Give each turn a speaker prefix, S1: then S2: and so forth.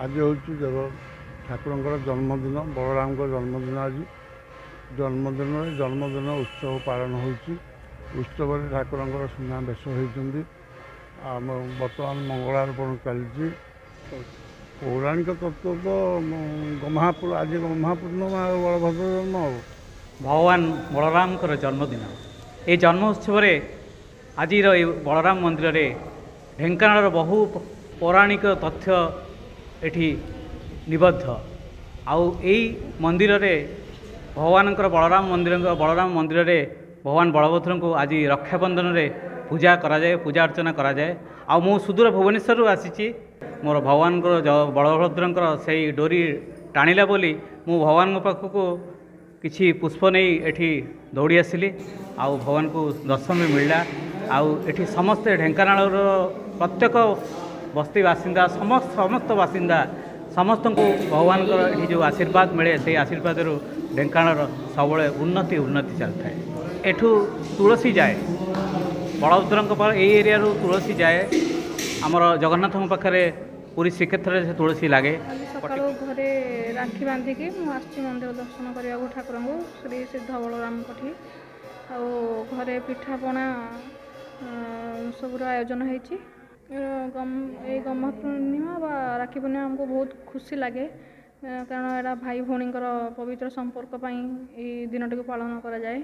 S1: आज हूँ देव ठाकुर जन्मदिन बलराम जन्मदिन आज जन्मदिन उत्सव पालन होत्सव ठाकुर सुना बेश होती बर्तमान मंगलार्पण चलती पौराणिक तत्व तो आज गम्हापूर्णिमा बलभद्र जन्म हो
S2: भगवान बलराम जन्मदिन ये जन्म उत्सव आज बलराम मंदिर में ढेंकानाल बहु पौराणिक तथ्य एठी निबद्ध आउ मंदिर रे भगवान बलराम मंदिर रे भगवान बलभद्र को आज रक्षाबंधन रे पूजा पूजा अर्चना करा जाए आ मु सुदूर भुवनेश्वर आसी मोर भगवान बलभद्र से डोरी टाणिला बोली मु भगवान पाखक किछि पुष्प नहीं एठी दौड़ी आसिली आउ भगवान को दर्शन भी मिलला आउ एठी समस्ते ढेंकानाल प्रत्येक बस्ती बासिंदा समस्त बासिंदा समस्त को भगवान ये जो आशीर्वाद मिले से आशीर्वाद ढेंकानाल सब उन्नति उन्नति चलता है। एठू तुलसी जाए बलभद्र पर ये एरिया तुलसी जाए आमर जगन्नाथ पाखे पूरी श्रीक्षेत्र से तुलसी लगे
S3: सकाळु घरे राखी बांधिकी मुझे मंदिर दर्शन करने ठाकुर को श्री सिद्ध बलराम कठी घरे पिठापଣା सबूर आयोजन होती गम्हा पूर्णिमा व राखी पूर्णिमा हमको बहुत खुशी लगे कारण यहाँ भाई भौणी पवित्र संपर्क ये दिन टी पालन करा जाए।